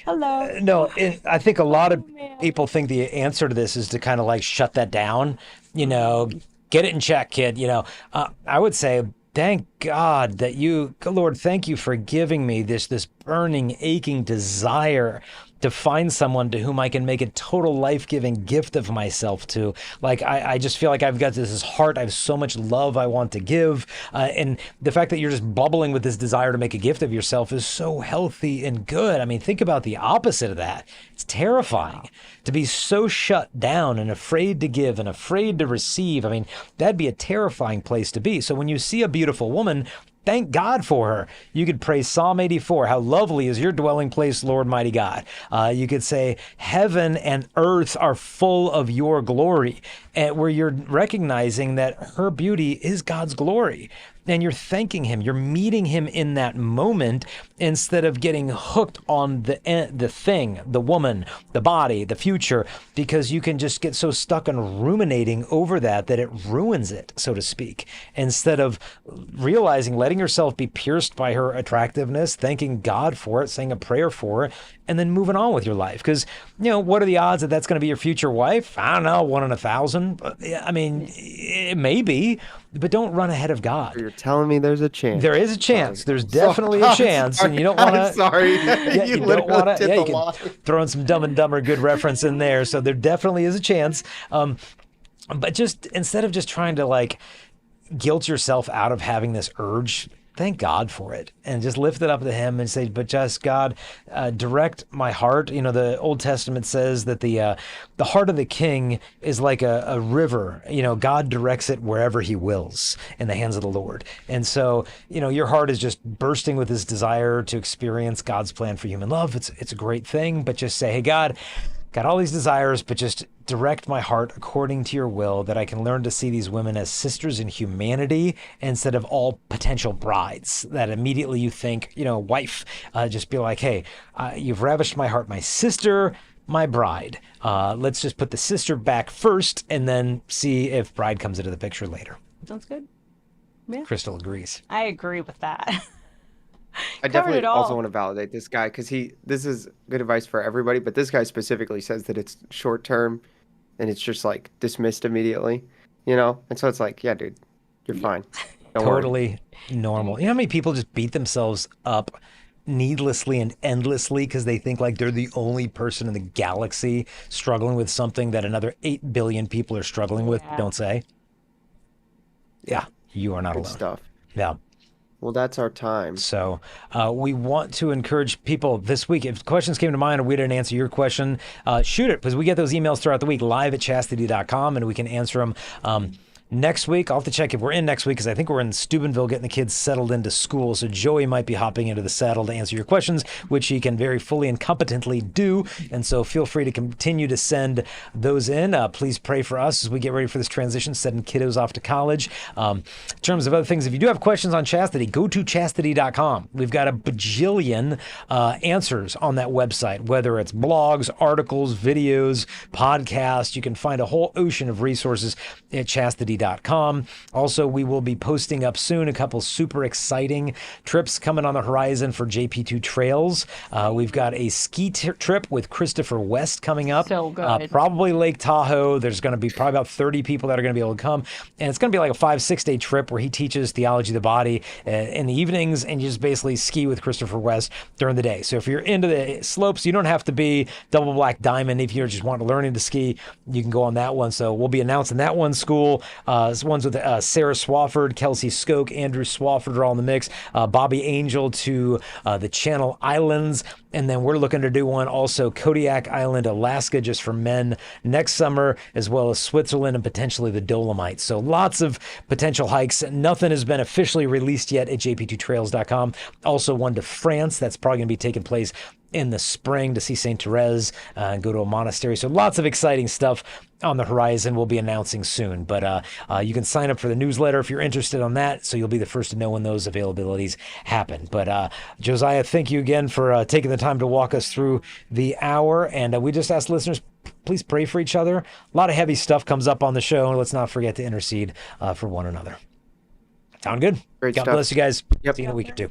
hello. No, I think a lot of man. people think the answer to this is to kind of like shut that down, you know, get it in check, kid. You know, I would say, thank God that Lord, thank you for giving me this burning, aching desire to find someone to whom I can make a total life-giving gift of myself to. Like, I just feel like I've got this heart. I have so much love I want to give. And the fact that you're just bubbling with this desire to make a gift of yourself is so healthy and good. I mean, think about the opposite of that. It's terrifying to be so shut down and afraid to give and afraid to receive. I mean, that'd be a terrifying place to be. So when you see a beautiful woman, thank God for her. You could pray Psalm 84, how lovely is your dwelling place, Lord mighty God. You could say, heaven and earth are full of your glory, where you're recognizing that her beauty is God's glory. And you're thanking him. You're meeting him in that moment instead of getting hooked on the thing, the woman, the body, the future, because you can just get so stuck on ruminating over that it ruins it, so to speak. Instead of realizing, letting yourself be pierced by her attractiveness, thanking God for it, saying a prayer for it, and then moving on with your life. Because, you know, what are the odds that that's going to be your future wife? I don't know, 1 in 1,000. I mean, it may be, but don't run ahead of God. You're telling me there's a chance. There is a chance. There's definitely a chance, and you don't want to. I'm sorry. Yeah, you don't want to. Yeah, you can throw in some Dumb and Dumber good reference in there. So there definitely is a chance. But just instead of just trying to like guilt yourself out of having this urge, thank God for it, and just lift it up to him and say, but just God, direct my heart. You know, the Old Testament says that the heart of the king is like a river. You know, God directs it wherever he wills in the hands of the Lord. And so, you know, your heart is just bursting with this desire to experience God's plan for human love. It's a great thing, but just say, hey, God, got all these desires, but just direct my heart according to your will, that I can learn to see these women as sisters in humanity instead of all potential brides. That immediately you think, wife, just be like, hey, you've ravished my heart, my sister, my bride. Let's just put the sister back first and then see if bride comes into the picture later. Sounds good. Yeah. Crystal agrees. I agree with that. I definitely also want to validate this guy because this is good advice for everybody, but this guy specifically says that it's short term and it's just like dismissed immediately, And so it's like, yeah, dude, you're fine. Don't worry. Totally normal. You know how many people just beat themselves up needlessly and endlessly because they think like they're the only person in the galaxy struggling with something that another 8 billion people are struggling with? Don't say. Yeah, you are not alone. Stuff. Yeah. Well, that's our time. So we want to encourage people this week. If questions came to mind or we didn't answer your question, shoot it, because we get those emails throughout the week live at chastity.com, and we can answer them next week. I'll have to check if we're in next week, because I think we're in Steubenville getting the kids settled into school. So Joey might be hopping into the saddle to answer your questions, which he can very fully and competently do. And so feel free to continue to send those in. Please pray for us as we get ready for this transition, sending kiddos off to college. In terms of other things, if you do have questions on chastity, go to chastity.com. We've got a bajillion answers on that website, whether it's blogs, articles, videos, podcasts. You can find a whole ocean of resources at chastity.com. Also, we will be posting up soon a couple super exciting trips coming on the horizon for JP2 Trails. We've got a ski trip with Christopher West coming up. So good. Probably Lake Tahoe. There's going to be probably about 30 people that are going to be able to come. And it's going to be like a 5-6 day trip where he teaches theology of the body in the evenings, and you just basically ski with Christopher West during the day. So if you're into the slopes, you don't have to be double black diamond. If you're just wanting to learn to ski, you can go on that one. So we'll be announcing that one school. Ones with Sarah Swafford, Kelsey Skoke, Andrew Swafford are all in the mix. Bobby Angel to the Channel Islands. And then we're looking to do one also Kodiak Island, Alaska, just for men next summer, as well as Switzerland and potentially the Dolomites. So lots of potential hikes. Nothing has been officially released yet at jp2trails.com. Also one to France. That's probably going to be taking place in the spring to see St. Therese and go to a monastery. So lots of exciting stuff on the horizon we'll be announcing soon. But you can sign up for the newsletter if you're interested on that, so you'll be the first to know when those availabilities happen. But Josiah, thank you again for taking the time to walk us through the hour. And we just ask listeners, please pray for each other. A lot of heavy stuff comes up on the show, and let's not forget to intercede for one another. Sound good? Great God stuff. bless you guys. Yep. See you in a week or two.